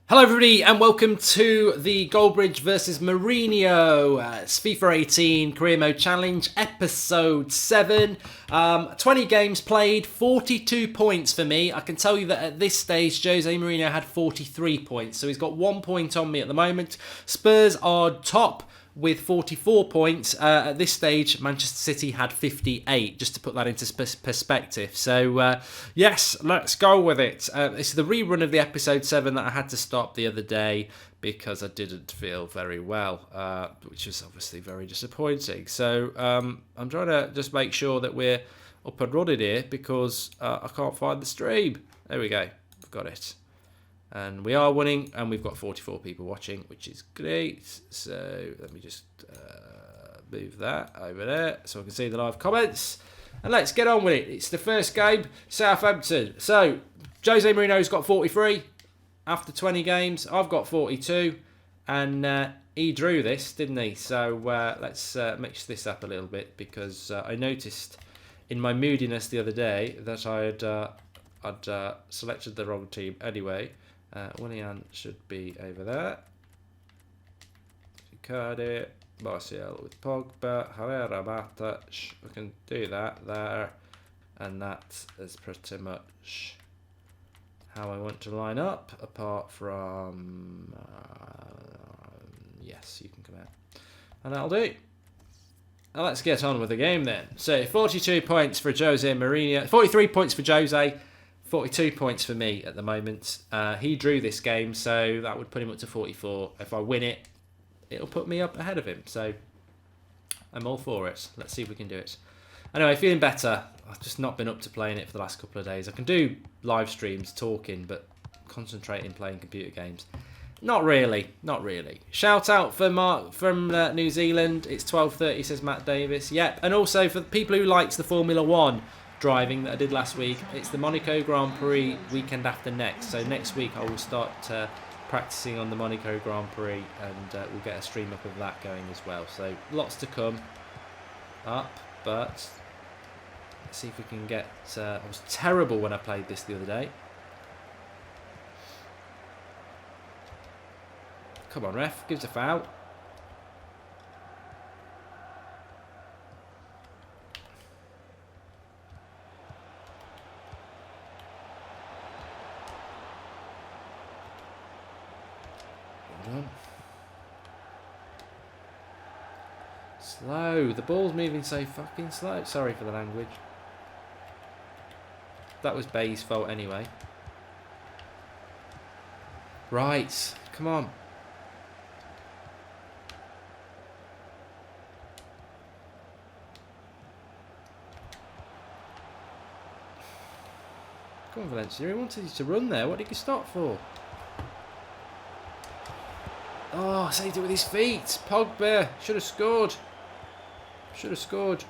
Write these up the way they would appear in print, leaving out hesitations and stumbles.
Hello everybody and welcome to the Goldbridge versus Mourinho it's FIFA 18 Career Mode Challenge episode 7. 20 games played, 42 points for me. I can tell you that at this stage Jose Mourinho had 43 points, so he's got 1 point on me at the moment. Spurs are top with 44 points. At this stage, Manchester City had 58, just to put that into perspective. So, yes, let's go with it. It's the rerun of the episode 7 that I had to stop the other day because I didn't feel very well, which is obviously very disappointing. So, I'm trying to just make sure that we're up and running here because I can't find the stream. There we go. I've got it. And we are winning, and we've got 44 people watching, which is great. So let me just move that over there so I can see the live comments. And let's get on with it. It's the first game, Southampton. So Jose Mourinho's got 43 after 20 games. I've got 42, and he drew this, didn't he? So let's mix this up a little bit because I noticed in my moodiness the other day that I'd selected the wrong team anyway. Willian should be over there. Icardi, Martial with Pogba, Herrera, Matic. I can do that there. And that is pretty much how I want to line up, apart from... yes, you can come out. And that'll do. Now let's get on with the game then. So 42 points for Jose Mourinho, 43 points for Jose, 42 points for me at the moment. He drew this game, so that would put him up to 44. If I win it, it'll put me up ahead of him. So I'm all for it. Let's see if we can do it. Anyway, feeling better. I've just not been up to playing it for the last couple of days. I can do live streams talking, but concentrating playing computer games, not really. Not really. Shout out for Mark from New Zealand. It's 12:30, says Matt Davis. Yep, and also for the people who likes the Formula 1 driving that I did last week, it's the Monaco Grand Prix weekend after next. So next week I will start practicing on the Monaco Grand Prix, and we'll get a stream up of that going as well. So lots to come up, but let's see if we can get... I was terrible when I played this the other day. Come on, ref, gives a foul. Slow. The ball's moving so fucking slow. Sorry for the language. That was Bay's fault anyway. Right. Come on. Come on, Valencia. He wanted you to run there. What did you stop for? Oh, saved it with his feet. Pogba should have scored. Should have scored.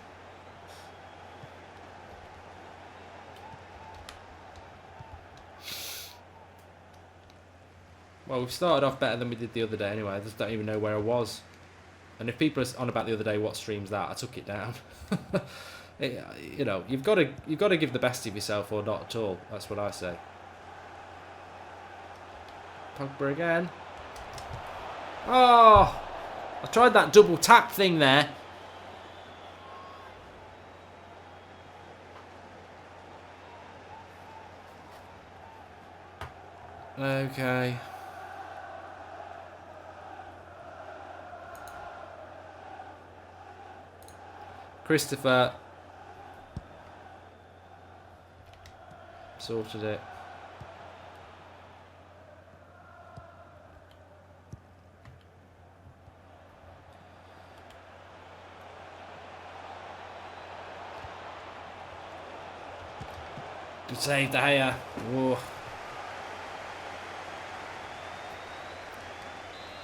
Well, we've started off better than we did the other day anyway. I just don't even know where I was. And if people are on about the other day, what stream's that? I took it down. You know, you've got to give the best of yourself, or not at all. That's what I say. Pogba again. Oh, I tried that double tap thing there. Okay. Christopher sorted it. Good save, De Gea. Whoa.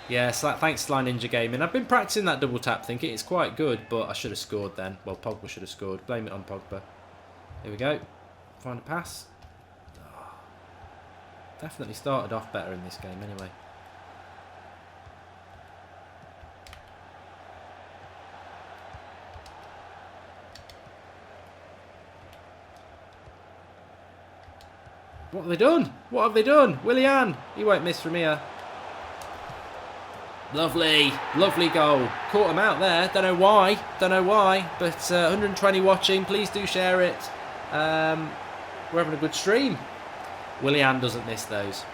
Yeah, thanks Sly Ninja Gaming. I've been practicing that double tap thinking it's quite good, but I should have scored then. Well, Pogba should have scored. Blame it on Pogba. Here we go. Find a pass. Oh. Definitely started off better in this game anyway. What have they done? What have they done? Willian, he won't miss from here. Lovely, lovely goal. Caught him out there. Don't know why, but 120 watching. Please do share it. We're having a good stream. Willian doesn't miss those.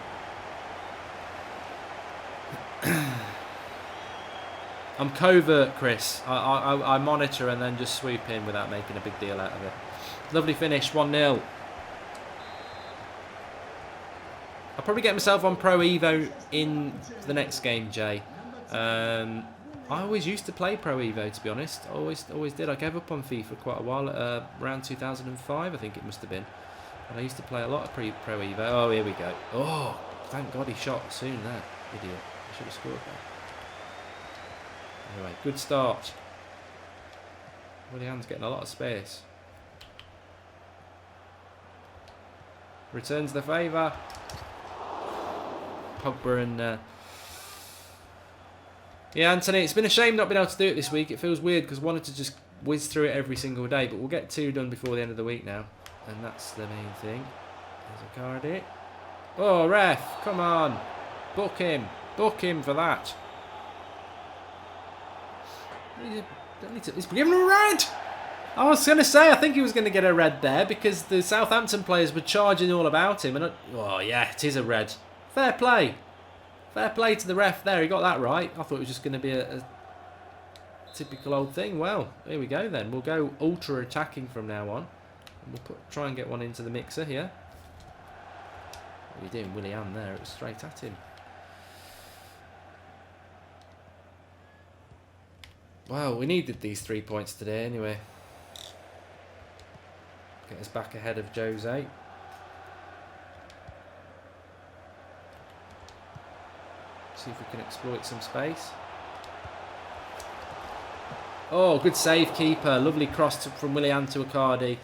I'm covert, Chris. I monitor and then just swoop in without making a big deal out of it. Lovely finish, 1-0. I'll probably get myself on Pro Evo in the next game, Jay. I always used to play Pro Evo, to be honest. Always did. I gave up on FIFA quite a while, around 2005, I think it must have been. And I used to play a lot of Pro Evo. Oh, here we go. Oh, thank God he shot soon there. Idiot. I should have scored there. Anyway, good start. Willian's getting a lot of space. Returns the favour. Pogba and... Yeah, Anthony, it's been a shame not being able to do it this week. It feels weird because I wanted to just whiz through it every single day. But we'll get 2 done before the end of the week now. And that's the main thing. There's a card. Oh, ref, come on. Book him. Book him for that. He's given him a red. I was going to say, I think he was going to get a red there because the Southampton players were charging all about him. And oh, yeah, it is a red. Fair play. Fair play to the ref there. He got that right. I thought it was just going to be a typical old thing. Well, here we go then. We'll go ultra attacking from now on. And we'll try and get one into the mixer here. What are you doing, Willian there? It was straight at him. Well, we needed these 3 points today anyway. Get us back ahead of Jose. See if we can exploit some space. Oh, good save, keeper. Lovely cross from Willian to Icardi.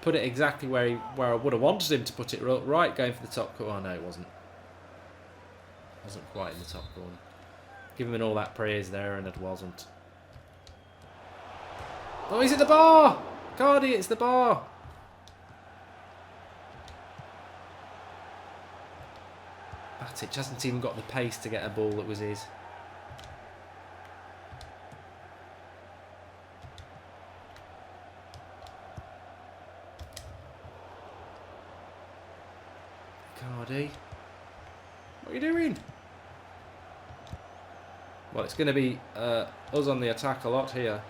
Put it exactly where I would have wanted him to put it. Right, going for the top corner. Oh, no, it wasn't. It wasn't quite in the top corner. Giving him all that praise there, and it wasn't. Oh, he's at the bar! Cardi, it's the bar! Batic hasn't even got the pace to get a ball that was his. Cardi. What are you doing? Well, it's going to be us on the attack a lot here.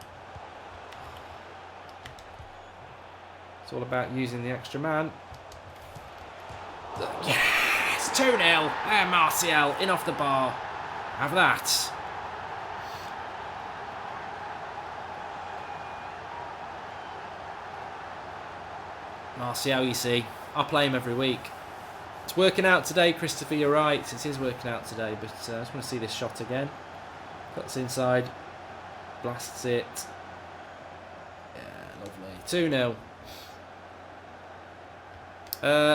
It's all about using the extra man. Yes! 2-0. There, Martial. In off the bar. Have that. Martial, you see. I play him every week. It's working out today, Christopher. You're right. It is working out today. But I just want to see this shot again. Cuts inside. Blasts it. Yeah, lovely. 2-0.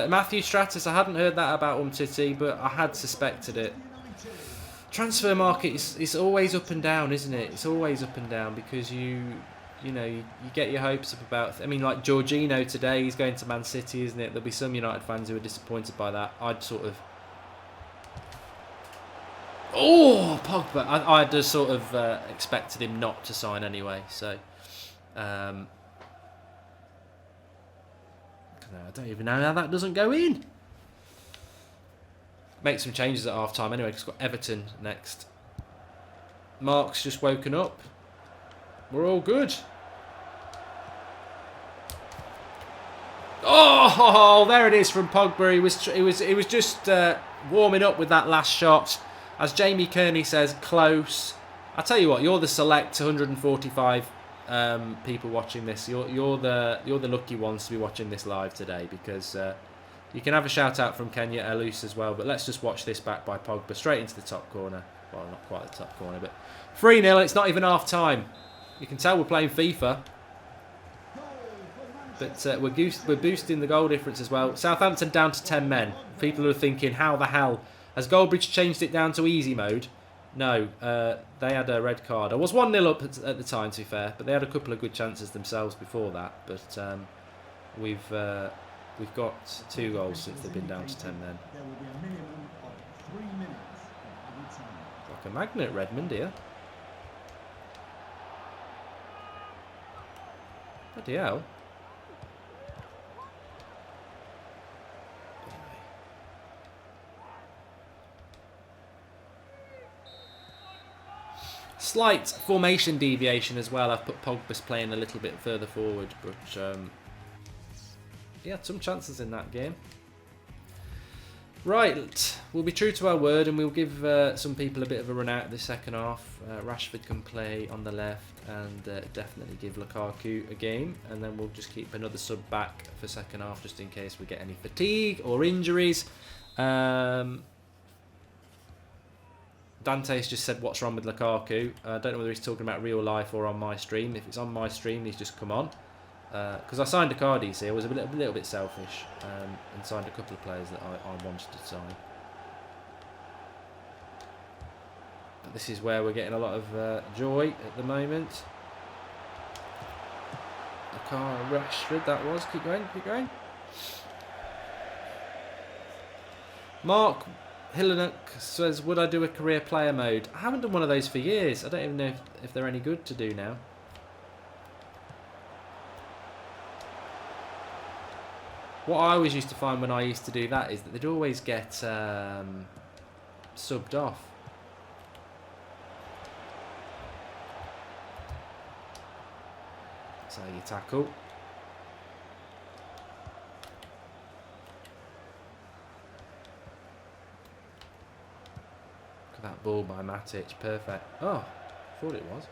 Matthew Stratus, I hadn't heard that about Umtiti, but I had suspected it. Transfer market is always up and down, isn't it? It's always up and down because you get your hopes up about... I mean, like Jorginho today, he's going to Man City, isn't it? There'll be some United fans who are disappointed by that. I'd sort of... Oh, Pogba! I just sort of expected him not to sign anyway, so... I don't even know how that doesn't go in. Make some changes at half time anyway, because we've got Everton next. Mark's just woken up. We're all good. Oh, there it is from Pogba. He was just warming up with that last shot. As Jamie Kearney says, close. I tell you what, you're the select 145 people watching this. You're the lucky ones to be watching this live today, because you can have a shout out from Kenya Elus as well. But let's just watch this back by Pogba straight into the top corner. Well, not quite the top corner, but 3-0. It's not even half time. You can tell we're playing FIFA, but we're boosting the goal difference as well. Southampton down to 10 men. People are thinking, how the hell has Goldbridge changed it down to easy mode? No, they had a red card. I was 1-0 up at the time, to be fair, but they had a couple of good chances themselves before that. But we've We've got 2 goals since they've been down to 10 men. There will be a minimum of 3 minutes of added time. Like a magnet, Redmond here. Bloody hell. Slight formation deviation as well. I've put Pogba's playing a little bit further forward, but he had some chances in that game. Right, we'll be true to our word and we'll give some people a bit of a run out this second half. Rashford can play on the left and definitely give Lukaku a game, and then we'll just keep another sub back for second half just in case we get any fatigue or injuries. Dante's just said what's wrong with Lukaku. I don't know whether he's talking about real life or on my stream. If it's on my stream, he's just come on. Because I signed a card, you see. I was a little bit selfish and signed a couple of players that I wanted to sign. But this is where we're getting a lot of joy at the moment. Rashford, that was. Keep going, keep going. Mark Hillenuk says, would I do a career player mode? I haven't done one of those for years. I don't even know if they're any good to do now. What I always used to find when I used to do that is that they'd always get subbed off. So you tackle. That ball by Matic, perfect. Oh, thought it was.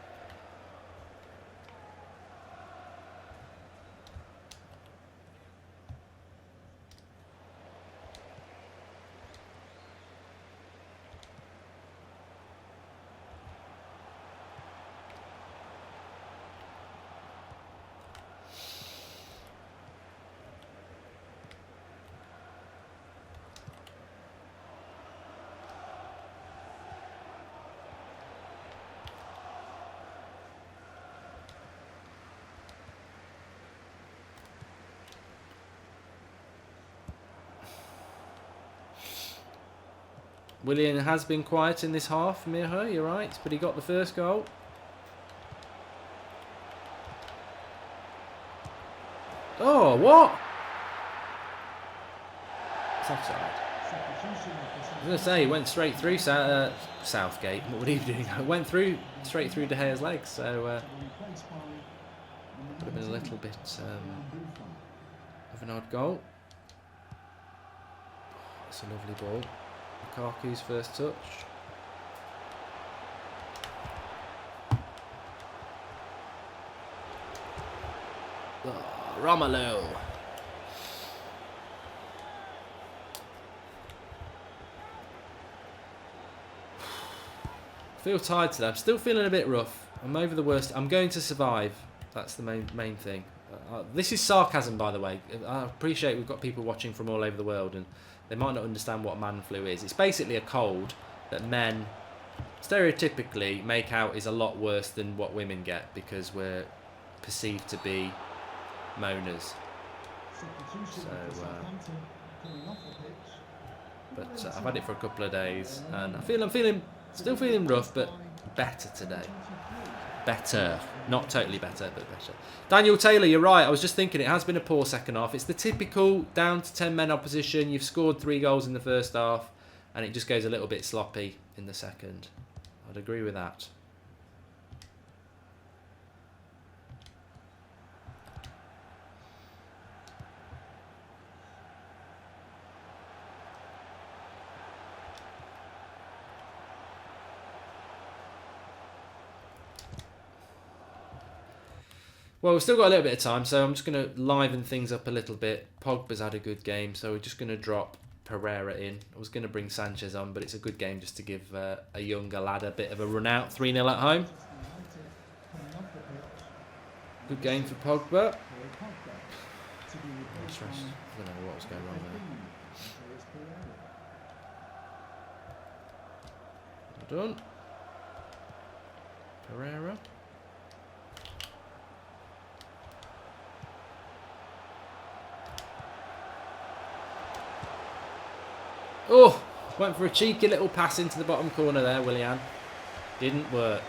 Willian has been quiet in this half, Mirho, you're right, but he got the first goal. Oh, what? It's offside. I was going to say, he went straight through Southgate. What would he be doing? Went through, straight through De Gea's legs, so would have been a little bit of an odd goal. It's a lovely ball. Lukaku's first touch. Oh, Romelu. I feel tired today. I'm still feeling a bit rough. I'm over the worst. I'm going to survive. That's the main thing. This is sarcasm, by the way. I appreciate we've got people watching from all over the world and they might not understand what man flu is. It's basically a cold that men stereotypically make out is a lot worse than what women get because we're perceived to be moaners. But I've had it for a couple of days and I'm still feeling rough, but better today. Better. Not totally better, but better. Daniel Taylor, you're right. I was just thinking it has been a poor second half. It's the typical down to 10 men opposition. You've scored 3 goals in the first half and it just goes a little bit sloppy in the second. I'd agree with that. Well, we've still got a little bit of time, so I'm just going to liven things up a little bit. Pogba's had a good game, so we're just going to drop Pereira in. I was going to bring Sanchez on, but it's a good game just to give a younger lad a bit of a run out. 3-0 at home. Good game for Pogba. I don't know what was going wrong there. Well done. Pereira. Oh, went for a cheeky little pass into the bottom corner there, Willian. Didn't work.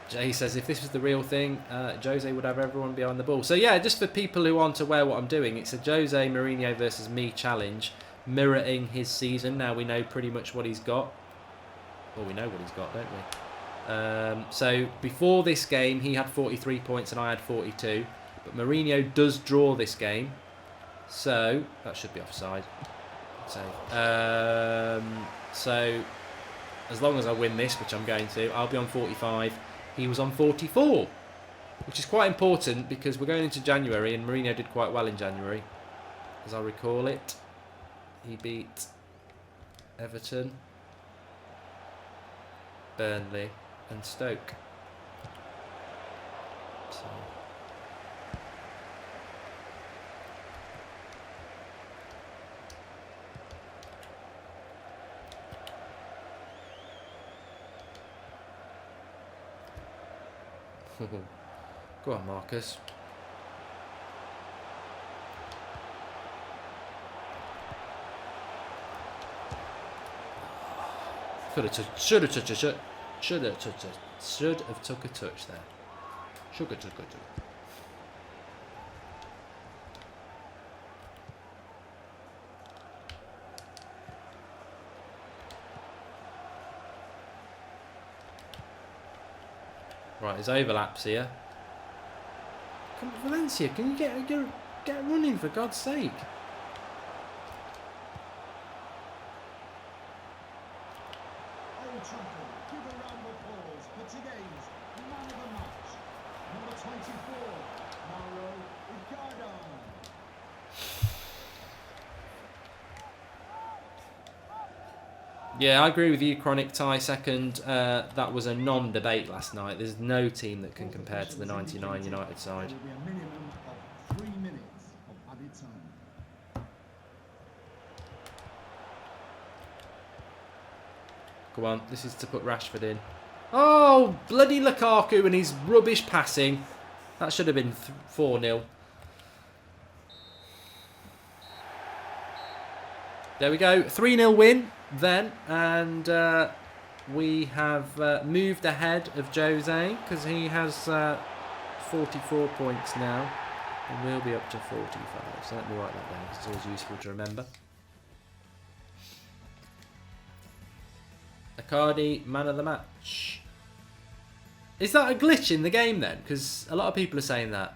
Jay says if this was the real thing, Jose would have everyone behind the ball. So yeah, just for people who aren't aware what I'm doing, it's a Jose Mourinho versus me challenge, mirroring his season. Now we know pretty much what he's got. Well, we know what he's got, don't we? So before this game, he had 43 points and I had 42. But Mourinho does draw this game. So that should be offside. So as long as I win this, which I'm going to, I'll be on 45. He was on 44, which is quite important because we're going into January and Mourinho did quite well in January. As I recall it, he beat Everton, Burnley and Stoke. So. Go on, Marcus. Should have took a touch there. Should have took a touch. Right, there's overlaps here. Come on, Valencia, can you get running for God's sake? Old Trafford, give a round of applause for today's man of the match. Number 24, Mauro Icardi. Yeah, I agree with you, Chronic Tie. Second, that was a non-debate last night. There's no team that can compare to the 99 United side. There will be a minimum of 3 minutes of added time. Go on, this is to put Rashford in. Oh, bloody Lukaku and his rubbish passing. That should have been 4-0. There we go, 3-0 win then, and we have moved ahead of Jose because he has 44 points now and we'll be up to 45. So let me write that down because it's always useful to remember. Icardi, man of the match. Is that a glitch in the game then? Because a lot of people are saying that.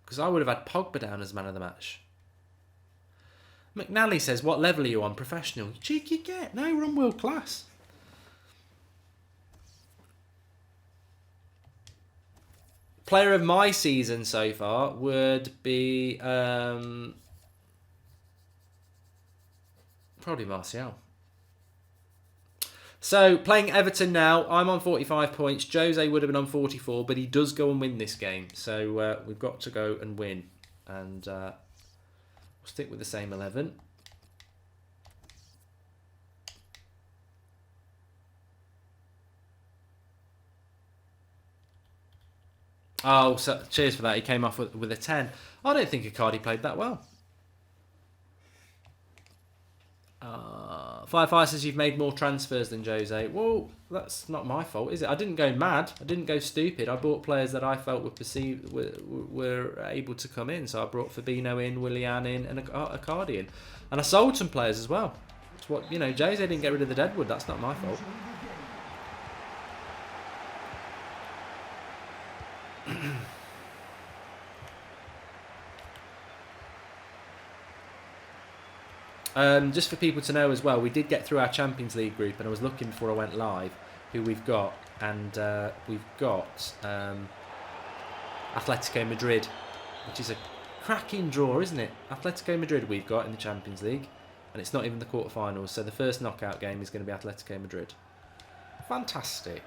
Because I would have had Pogba down as man of the match. McNally says, what level are you on? Professional. Cheeky get. No, we're on world class. Player of my season so far would be probably Martial. So, playing Everton now, I'm on 45 points. Jose would have been on 44, but he does go and win this game. So, we've got to go and win. And we'll stick with the same 11. Oh, so, cheers for that. He came off with a 10. I don't think Icardi played that well. Firefire says you've made more transfers than Jose. Well, that's not my fault, is it? I didn't go mad. I didn't go stupid. I bought players that I felt were able to come in. So I brought Fabinho in, Willian in, and Icardi in. And I sold some players as well. It's what, you know, Jose didn't get rid of the deadwood. That's not my fault. Just for people to know as well, we did get through our Champions League group, and I was looking before I went live who we've got, and we've got Atletico Madrid, which is a cracking draw, isn't it? Atletico Madrid we've got in the Champions League, and it's not even the quarterfinals, so the first knockout game is going to be Atletico Madrid. Fantastic.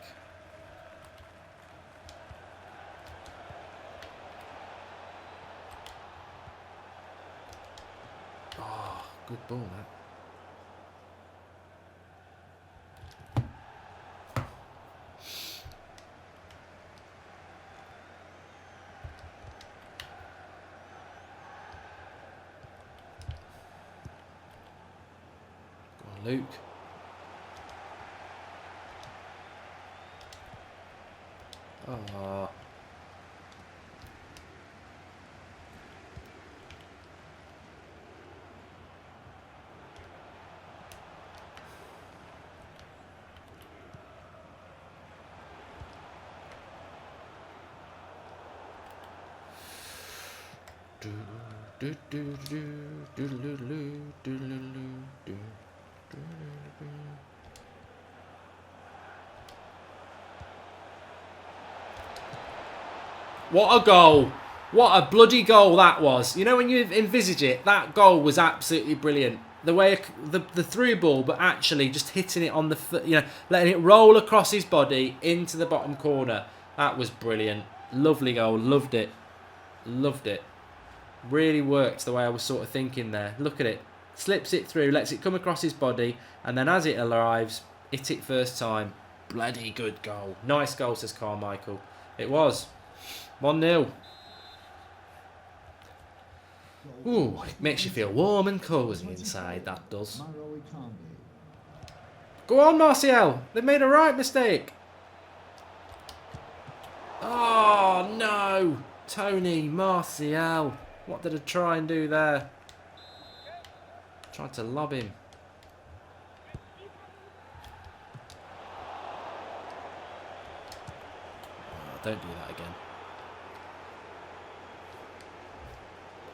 Good ball, that. Luke. Oh. What a goal. What a bloody goal that was. You know, when you envisage it, that goal was absolutely brilliant. The way the through ball, but actually just hitting it on the foot, you know, letting it roll across his body into the bottom corner. That was brilliant. Lovely goal. Loved it. Loved it. Really worked the way I was sort of thinking there. Look at it. Slips it through, lets it come across his body, and then as it arrives, hit it first time. Bloody good goal. Nice goal, says Carmichael. It was. 1-0. Ooh, it makes you feel warm and cosy inside, that does. Go on, Martial. They've made a right mistake. Oh, no. Tony, Martial. What did I try and do there? Tried to lob him. Oh, don't do that again.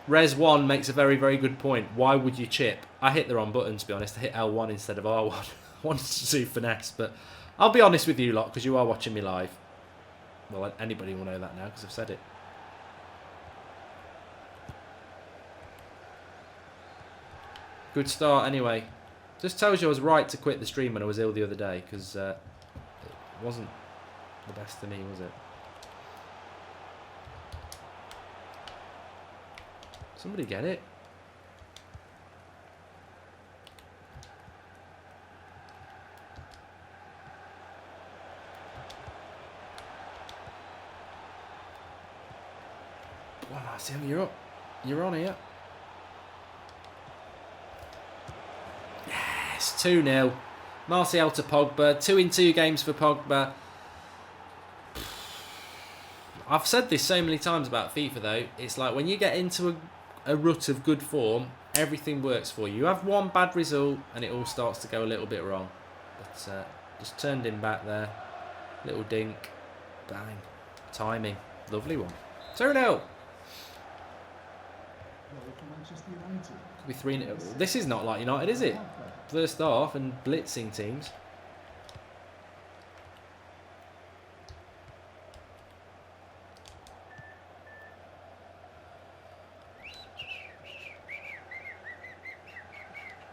Res1 makes a very, very good point. Why would you chip? I hit the wrong button, to be honest. I hit L1 instead of R1. I wanted to do finesse, but I'll be honest with you lot, because you are watching me live. Well, anybody will know that now, because I've said it. Good start, anyway. Just tells you I was right to quit the stream when I was ill the other day, because it wasn't the best for me, was it? Somebody get it. Well, Marcel, you're up. You're on here. Yes, 2-0. Martial to Pogba. 2 in 2 games for Pogba. I've said this so many times about FIFA though. It's like when you get into a rut of good form, everything works for you. You have one bad result and it all starts to go a little bit wrong. But just turned him back there. Little dink. Bang. Timing. Lovely one. 2-0. Could be 3-0. This is not like United, is it? First half and blitzing teams.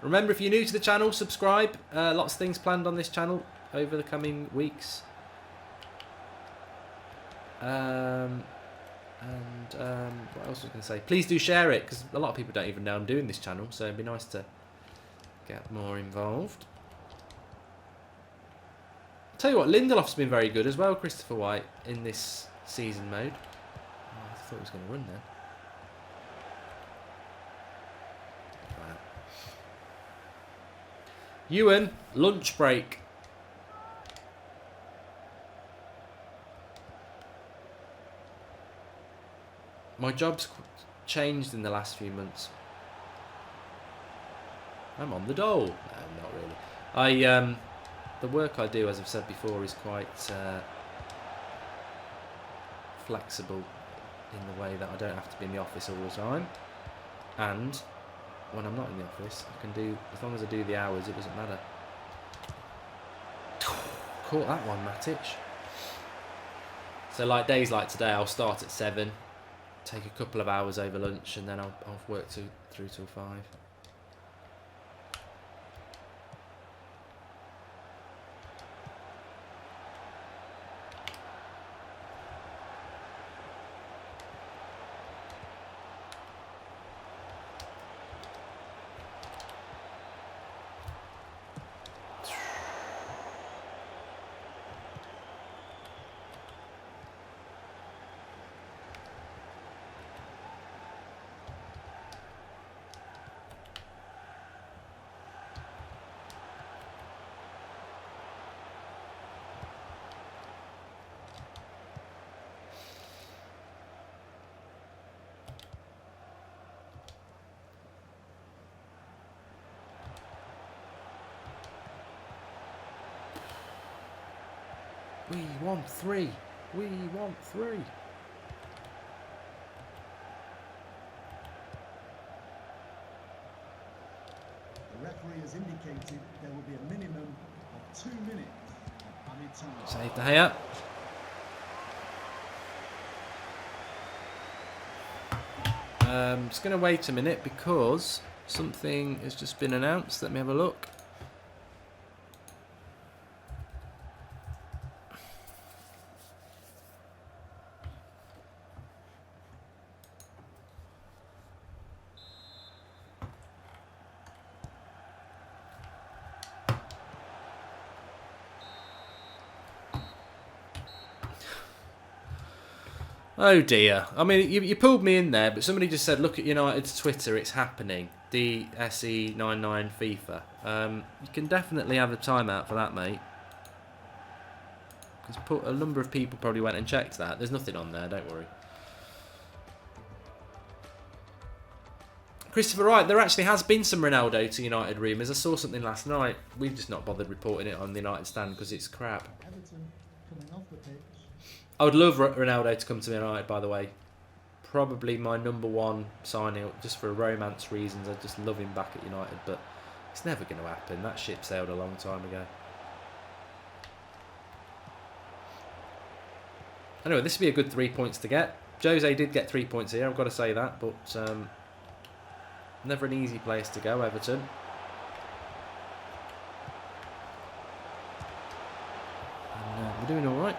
Remember, if you're new to the channel, subscribe. Lots of things planned on this channel over the coming weeks. What else was I going to say? Please do share it, because a lot of people don't even know I'm doing this channel, so it'd be nice to get more involved. Tell you what, Lindelof's been very good as well, Christopher White, in this season mode. Oh, I thought he was going to run there. Ewan, lunch break. My job's changed in the last few months. I'm on the dole. No, not really. The work I do, as I've said before, is quite flexible in the way that I don't have to be in the office all the time. And when I'm not in the office, I can do, as long as I do the hours, it doesn't matter. Caught that one, Matic. So like days like today, I'll start at 7, take a couple of hours over lunch, and then I'll work through till 5. We want 3. We want 3. The referee has indicated there will be a minimum of 2 minutes of added time. Save De Gea. Just going to wait a minute because something has just been announced. Let me have a look. Oh dear. I mean, you pulled me in there, but somebody just said, look at United's Twitter, it's happening. DSE99 FIFA. You can definitely have a timeout for that, mate. Because a number of people probably went and checked that. There's nothing on there, don't worry. Christopher Wright, there actually has been some Ronaldo to United rumours. I saw something last night. We've just not bothered reporting it on the United stand because it's crap. Everton coming off the pitch. I would love Ronaldo to come to United, by the way. Probably my number one signing, just for romance reasons. I just love him back at United, but it's never going to happen. That ship sailed a long time ago. Anyway, this would be a good 3 points to get. Jose did get 3 points here, I've got to say that, but never an easy place to go, Everton. And we're doing all right.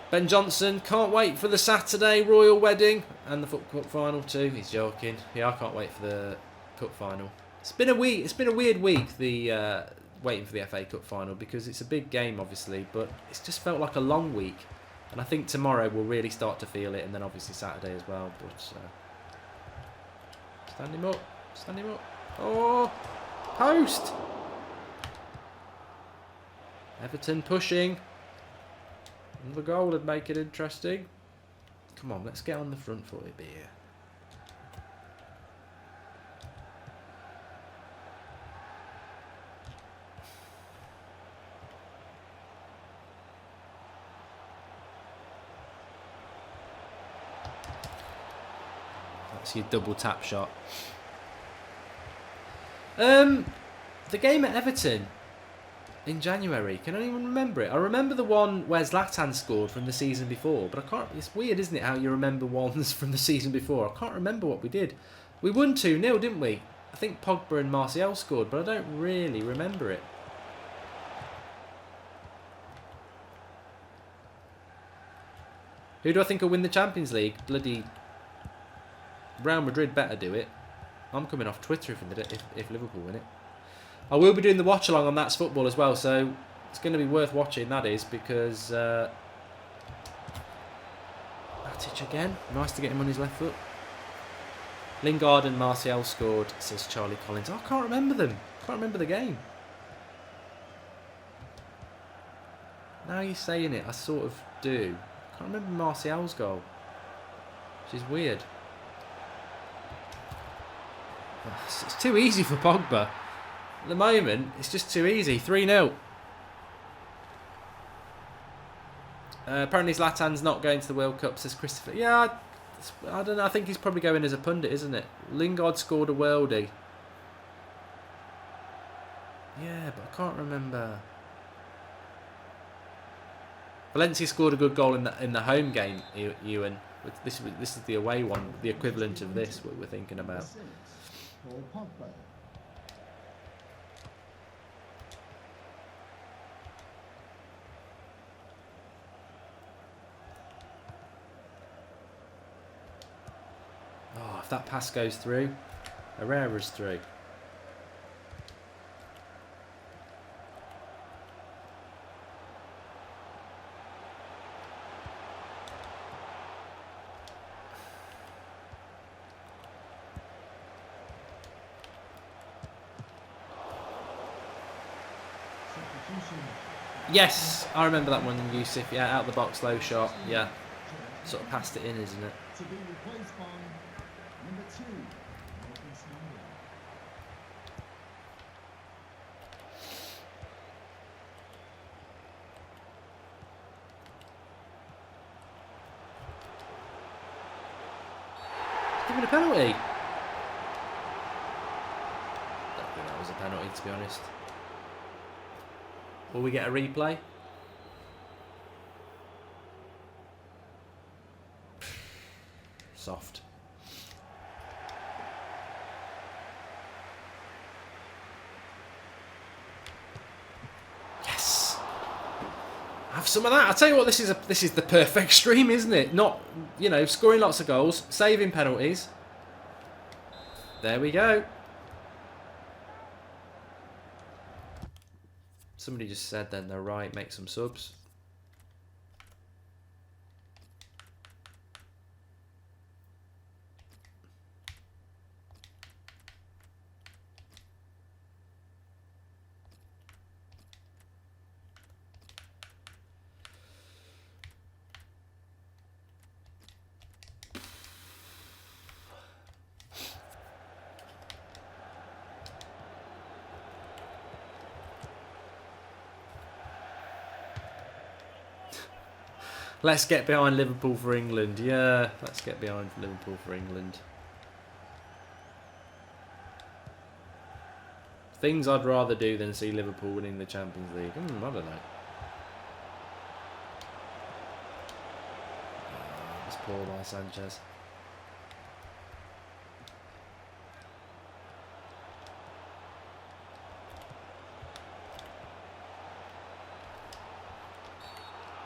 Ben Johnson, can't wait for the Saturday royal wedding and the FUT Cup final too. He's joking. Yeah, I can't wait for the cup final. It's been a weird week, the waiting for the FA Cup final, because it's a big game, obviously, but it's just felt like a long week. And I think tomorrow we'll really start to feel it, and then obviously Saturday as well. But stand him up, stand him up. Oh, post. Everton pushing. Another goal would make it interesting. Come on, let's get on the front foot a bit here. That's your double tap shot. The game at Everton in January, can anyone remember it? I remember the one where Zlatan scored from the season before, but I can't. It's weird, isn't it, how you remember ones from the season before? I can't remember what we did. We won 2-0, didn't we? I think Pogba and Martial scored, but I don't really remember it. Who do I think will win the Champions League? Bloody Real Madrid better do it. I'm coming off Twitter if Liverpool win it. I will be doing the watch along on That's Football as well, so it's going to be worth watching, that is, because Matic again. Nice to get him on his left foot. Lingard and Martial scored, says Charlie Collins. Oh, I can't remember them. Can't remember the game. Now you're saying it, I sort of do. Can't remember Martial's goal, which is weird. It's too easy for Pogba. At the moment, it's just too easy. 3-0. Apparently Zlatan's not going to the World Cup, says Christopher. Yeah, I don't know. I think he's probably going as a pundit, isn't it? Lingard scored a worldie. Yeah, but I can't remember. Valencia scored a good goal in the home game, Ewan. This is the away one, the equivalent of this, what we're thinking about. Oh, if that pass goes through, Herrera's through. Yes, I remember that one, Yusuf. Yeah, out the box, low shot. Yeah, sort of passed it in, isn't it? To be replaced by number 2. Given a penalty. Don't think that was a penalty, to be honest. Will we get a replay? Soft. Yes. Have some of that. I'll tell you what, this is the perfect stream, isn't it? Not, you know, scoring lots of goals, saving penalties. There we go. Somebody just said then they're right, make some subs. Let's get behind Liverpool for England. Yeah, let's get behind Liverpool for England. Things I'd rather do than see Liverpool winning the Champions League. I don't know. It's poor by Sanchez.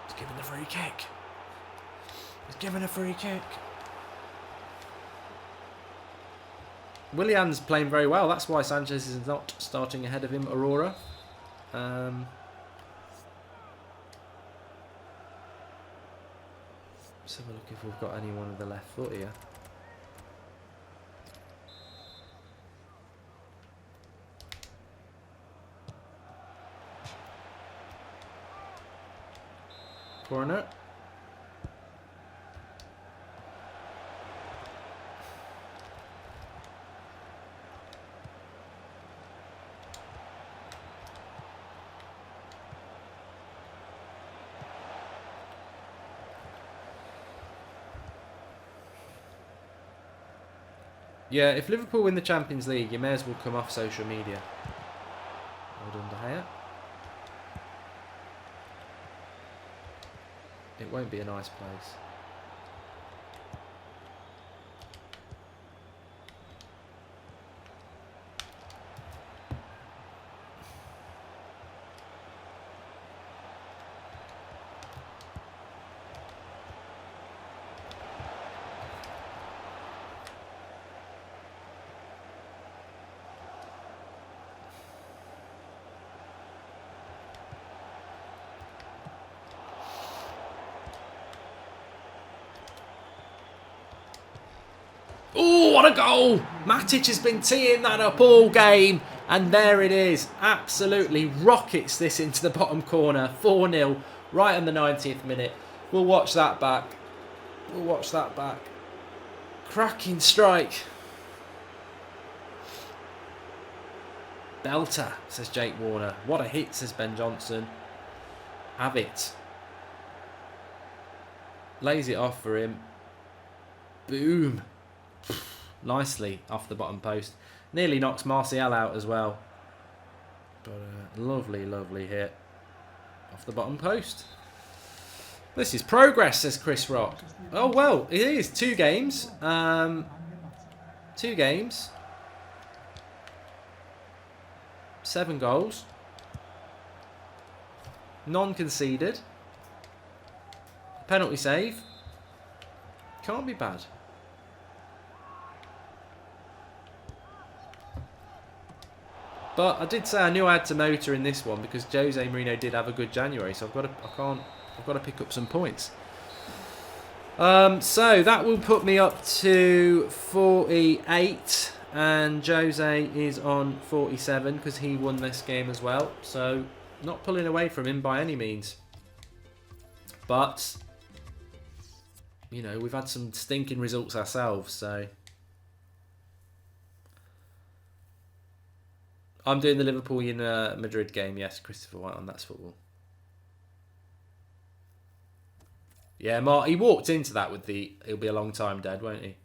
He's given a free kick. He's given a free kick. Willian's playing very well. That's why Sanchez is not starting ahead of him, Aurora. Let's have a look if we've got anyone with the left foot here. Corner. Yeah, if Liverpool win the Champions League, you may as well come off social media. Well done, De Gea. It won't be a nice place. Oh, what a goal! Matic has been teeing that up all game. And there it is. Absolutely rockets this into the bottom corner. 4-0 right on the 90th minute. We'll watch that back. We'll watch that back. Cracking strike. Belter, says Jake Warner. What a hit, says Ben Johnson. Have it. Lays it off for him. Boom. Nicely off the bottom post. Nearly knocks Martial out as well. But lovely, lovely hit. Off the bottom post. This is progress, says Chris Rock. Oh, well, it is. 2 games. 2 games. 7 goals. None conceded. Penalty save. Can't be bad. But I did say I knew I had to motor in this one because Jose Mourinho did have a good January, so I've got to pick up some points. So that will put me up to 48, and Jose is on 47 because he won this game as well. So not pulling away from him by any means. But you know, we've had some stinking results ourselves, so. I'm doing the Liverpool Madrid game, yes, Christopher White on That's Football. Yeah, Mark, he walked into that with the, he'll be a long time dead, won't he?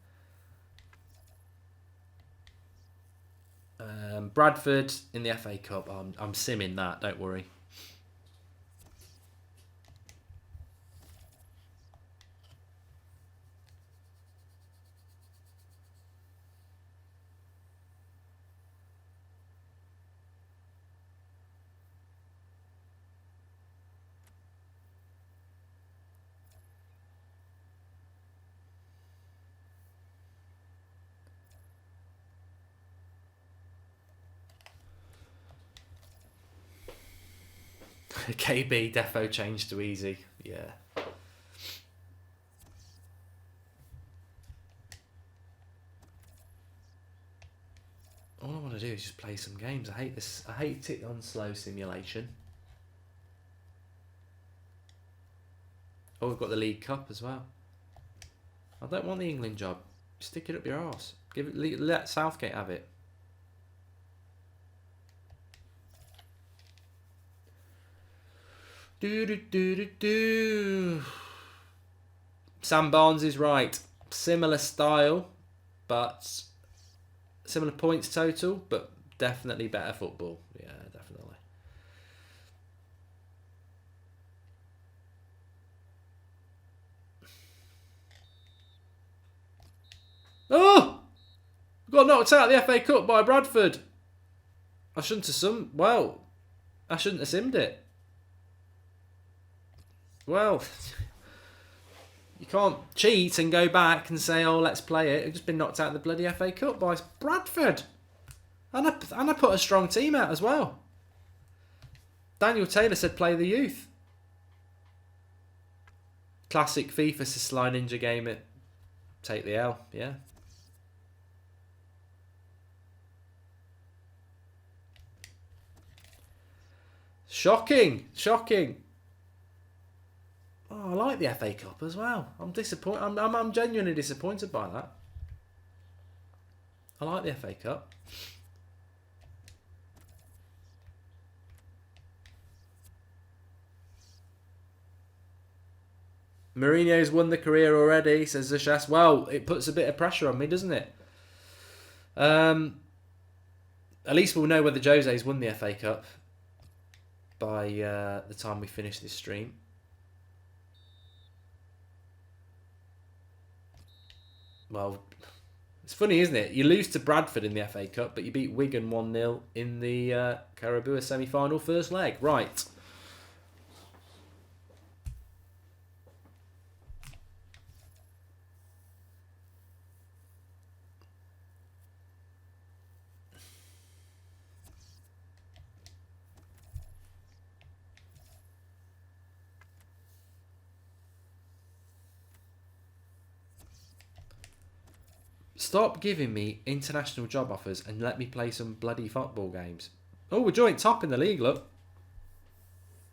Bradford in the FA Cup. I'm simming that. Don't worry. KB defo changed to easy. Yeah. All I want to do is just play some games. I hate this. I hate it on slow simulation. Oh, we've got the League Cup as well. I don't want the England job. Stick it up your arse. Give it. Let Southgate have it. Do. Sam Barnes is right. Similar style, but similar points total, but definitely better football. Yeah, definitely. Oh! Got knocked out of the FA Cup by Bradford. I shouldn't have I shouldn't have simmed it. Well, you can't cheat and go back and say, oh, let's play it. I've just been knocked out of the bloody FA Cup by Bradford. And I put a strong team out as well. Daniel Taylor said play the youth. Classic FIFA Sly Ninja game it. Take the L, yeah. Shocking. Oh, I like the FA Cup as well. I'm disappointed. I'm genuinely disappointed by that. I like the FA Cup. Mourinho's won the career already, says Zashas. Well, it puts a bit of pressure on me, doesn't it? At least we'll know whether Jose's won the FA Cup by the time we finish this stream. Well, it's funny, isn't it? You lose to Bradford in the FA Cup, but you beat Wigan 1-0 in the Carabao semi-final first leg. Right. Stop giving me international job offers and let me play some bloody football games. Oh, we're joint top in the league, look.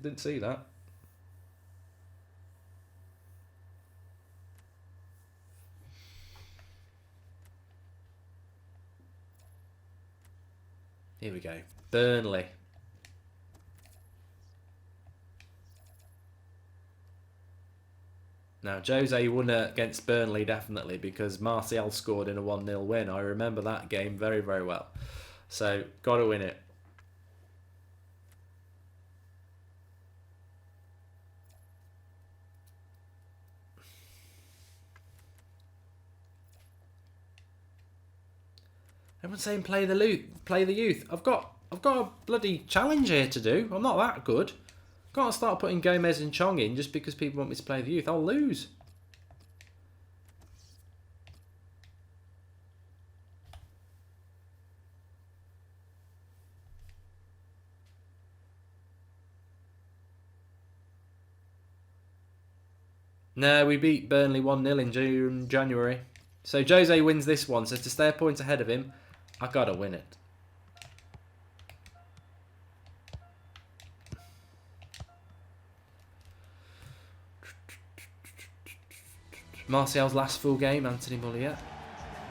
Didn't see that. Here we go. Burnley. Now, Jose won against Burnley, definitely, because Martial scored in a 1-0 win. I remember that game very, very well. So, got to win it. Everyone's saying play the youth. I've got a bloody challenge here to do. I'm not that good. Can't start putting Gomez and Chong in just because people want me to play the youth. I'll lose. No, we beat Burnley 1-0 in January. So Jose wins this one. So to stay a point ahead of him, I gotta win it. Martial's last full game, Anthony Mullier.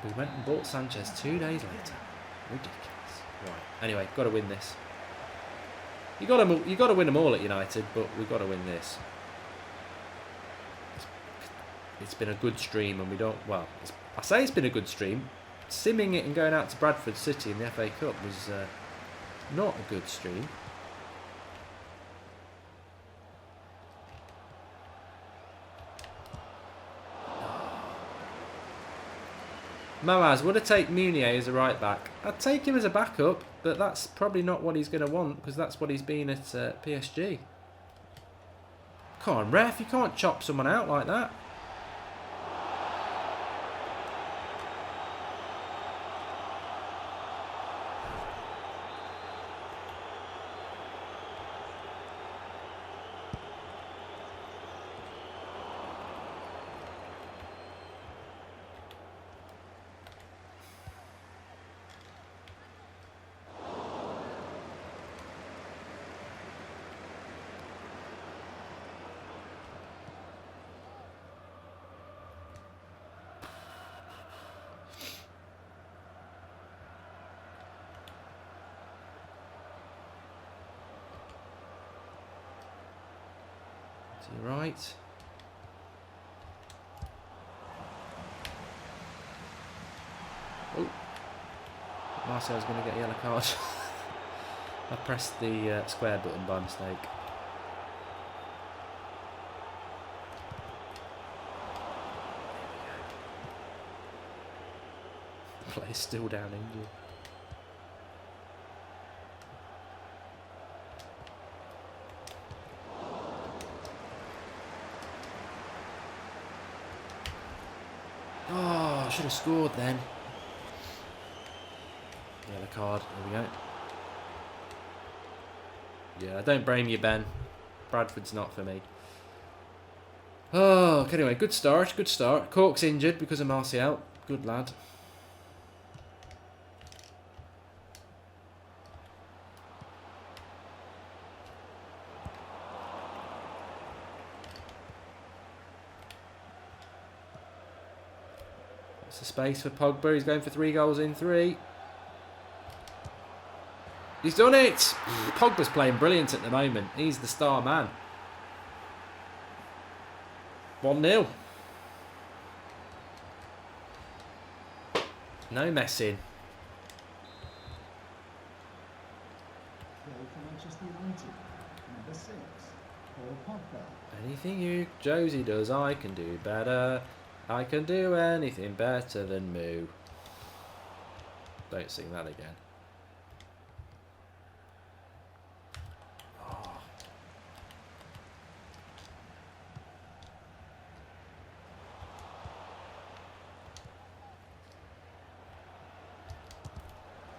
We went and bought Sanchez 2 days later. Ridiculous. Right. Anyway, got to win this. You got to win them all at United, but we've got to win this. It's been a good stream, and we don't. Well, I say it's been a good stream. simming it and going out to Bradford City in the FA Cup was not a good stream. Moaz, would I take Munier as a right back? I'd take him as a backup, but that's probably not what he's going to want because that's what he's been at PSG. Come on, ref, you can't chop someone out like that. To your right. Oh, Martial's going to get a yellow card. I pressed the square button by mistake. Player's still down injured. Oh, I should have scored then. Yellow card, there we go. Yeah, I don't blame you, Ben. Bradford's not for me. Oh, okay, anyway, good start, good start. Cork's injured because of Martial. Good lad. That's the space for Pogba. He's going for 3 goals in 3. He's done it! Pogba's playing brilliant at the moment. He's the star man. 1-0. No messing. Goal for Manchester United. Number 6, Paul Pogba. Anything you Josie does, I can do better. I can do anything better than Moo. Don't sing that again. Oh.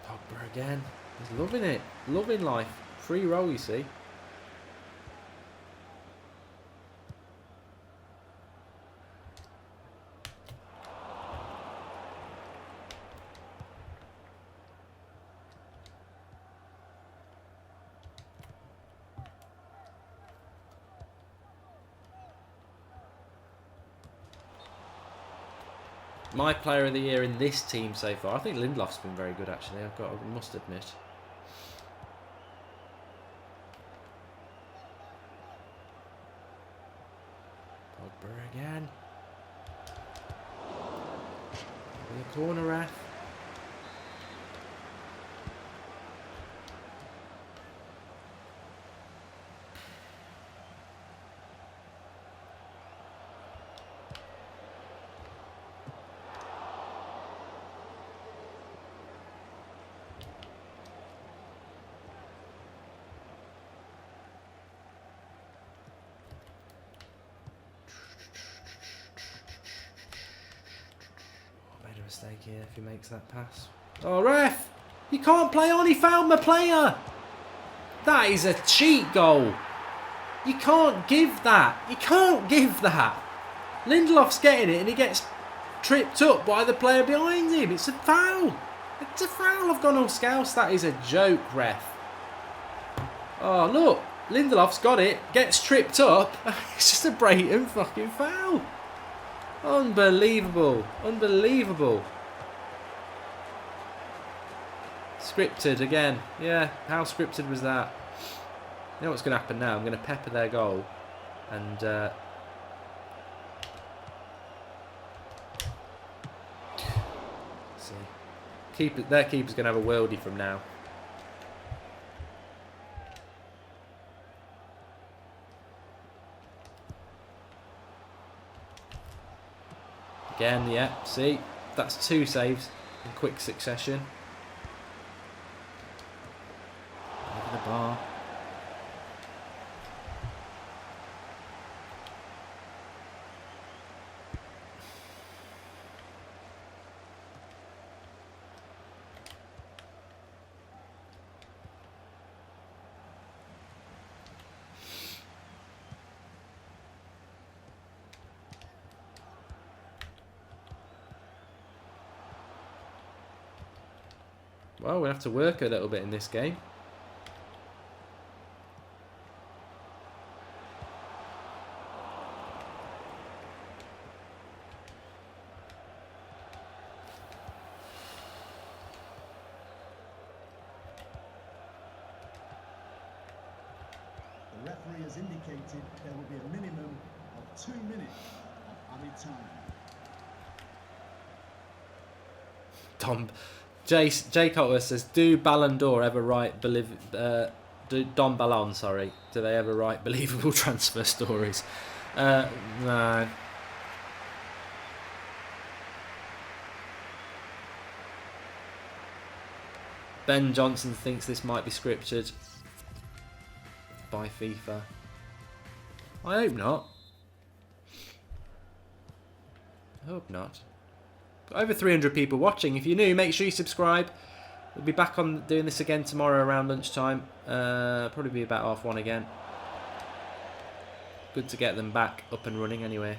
Pogba again. He's loving it. Loving life. Free roll, you see. My player of the year in this team so far. I think Lindelof's been very good actually. I must admit. Pogba again. The corner ref. Mistake here if he makes that pass. Oh, ref! You can't play on, he fouled my player! That is a cheat goal! You can't give that! You can't give that! Lindelof's getting it and he gets tripped up by the player behind him. It's a foul! It's a foul. I've gone all scouse. That is a joke, ref. Oh, look! Lindelof's got it, gets tripped up. It's just a blatant fucking foul. Unbelievable. Unbelievable. Scripted again. Yeah, how scripted was that? You know what's going to happen now? I'm going to pepper their goal. And... see. Their keeper's going to have a worldie from now. Again, yeah, see? That's 2 saves in quick succession. Over the bar. Well, we'll have to work a little bit in this game. The referee has indicated there will be a minimum of 2 minutes of added time. Jay Cotworth says, do Ballon d'Or ever write Don Ballon, sorry. Do they ever write believable transfer stories? No. Ben Johnson thinks this might be scripted by FIFA. I hope not. I hope not. Got over 300 people watching. If you're new, make sure you subscribe. We'll be back on doing this again tomorrow around lunchtime. Probably be about 1:30 again. Good to get them back up and running anyway.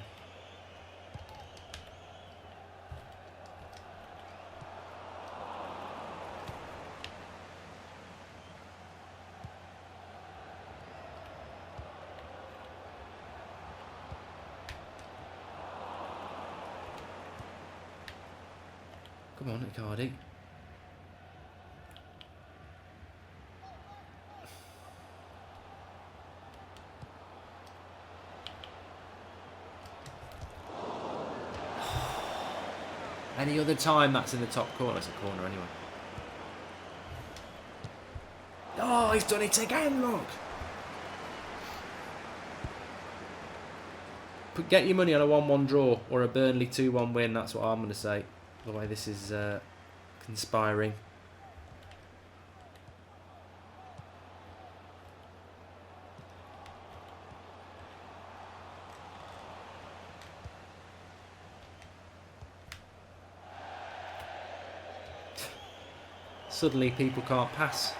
Come on, Icardi. Any other time that's in the top corner. It's a corner anyway. Oh, he's done it again, look. Get your money on a 1-1 draw or a Burnley 2-1 win. That's what I'm going to say. The way this is conspiring. Suddenly people can't pass.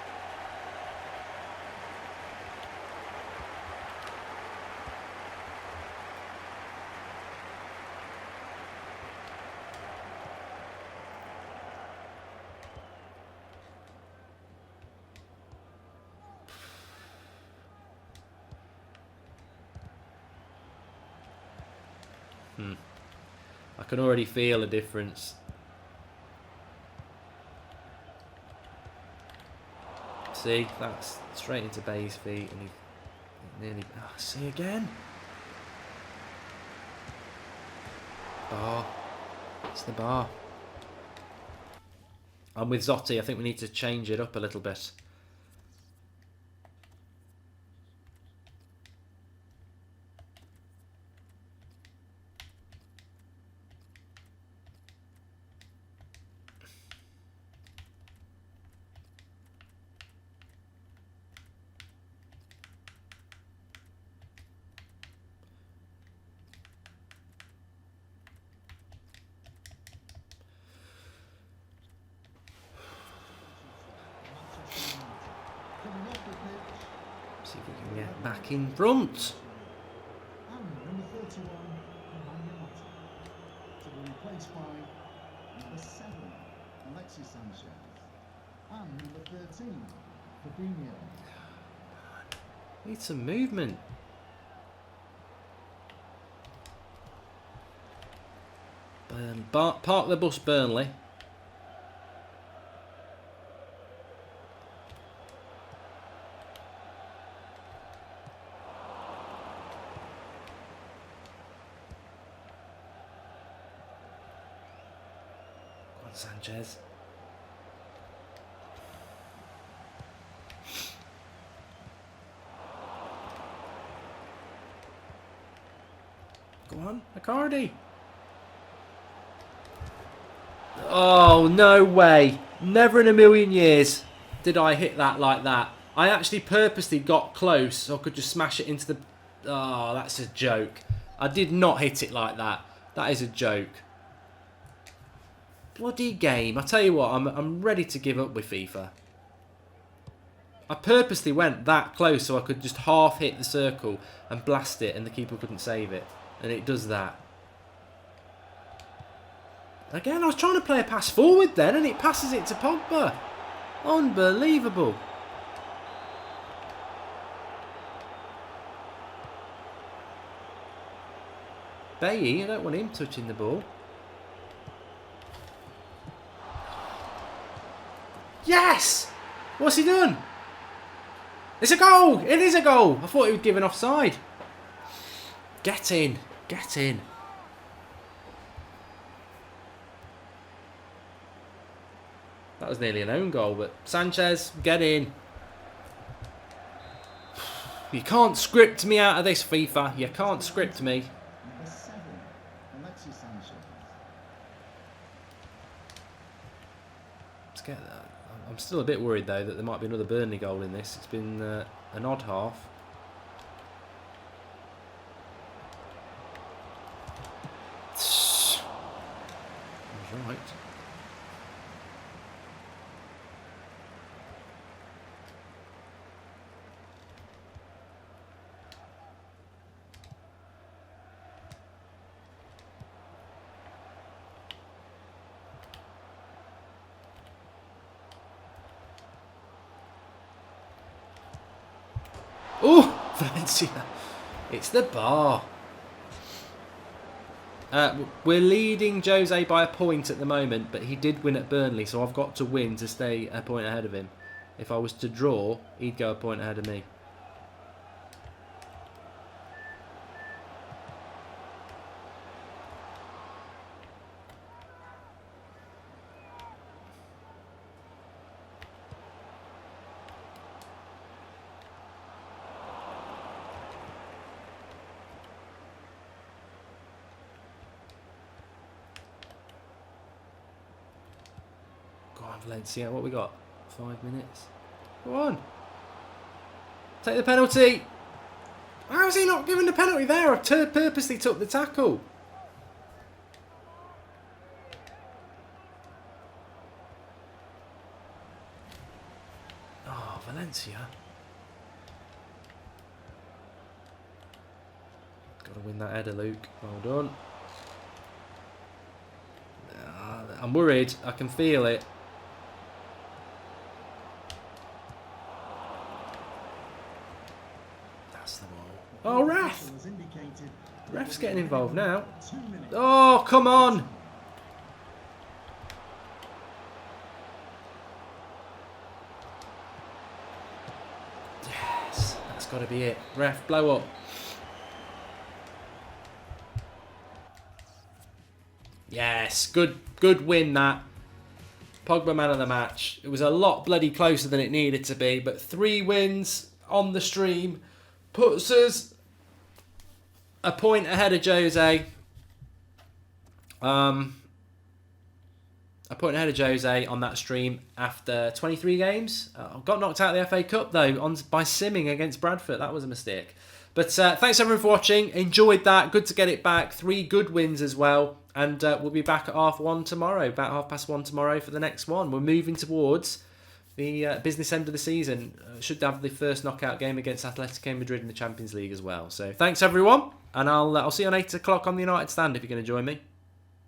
I can already feel a difference. See, that's straight into Bay's feet, and he nearly. Oh, see again. Bar. It's the bar. I'm with Zotti. I think we need to change it up a little bit. See if we can get back in front. And number 31, to be replaced by number 7, Alexis Sanchez. And number 13, Fabinho. Need some movement. Park the bus, Burnley. Sanchez. on, Icardi. Oh, no way. Never in a million years did I hit that like that. I actually purposely got close so I could just smash it into the... Oh, that's a joke. I did not hit it like that. That is a joke. Bloody game. I tell you what, I'm ready to give up with FIFA. I purposely went that close so I could just half hit the circle and blast it and the keeper couldn't save it. And it does that. Again, I was trying to play a pass forward then and it passes it to Pogba. Unbelievable. Bailly, I don't want him touching the ball. Yes! What's he done? It's a goal! It is a goal! I thought he was given offside. Get in. Get in. That was nearly an own goal, but Sanchez, get in. You can't script me out of this, FIFA. You can't script me. Number 7, Alexis Sanchez. Let's get that. I'm still a bit worried, though, that there might be another Burnley goal in this. It's been an odd half. I was right. Oh, Valencia. It's the bar. We're leading Jose by a point at the moment, but he did win at Burnley, so I've got to win to stay a point ahead of him. If I was to draw, he'd go a point ahead of me. Valencia, what we got? 5 minutes. Go on. Take the penalty. How is he not given the penalty there? I purposely took the tackle. Oh, Valencia. Got to win that header, Luke. Well done. I'm worried. I can feel it. Oh, ref! Ref's getting involved now. Oh, come on! Yes, that's got to be it. Ref, blow up. Yes, good win that. Pogba man of the match. It was a lot bloody closer than it needed to be, but 3 wins on the stream puts us a point ahead of Jose. A point ahead of Jose on that stream after 23 games. Got knocked out of the FA Cup though by simming against Bradford. That was a mistake. But thanks everyone for watching. Enjoyed that. Good to get it back. 3 good wins as well. And we'll be back at 1:30 tomorrow. About 1:30 tomorrow for the next one. We're moving towards the business end of the season. Should have the first knockout game against Atletico Madrid in the Champions League as well. So thanks everyone. And I'll see you on 8 o'clock on the United Stand if you're going to join me.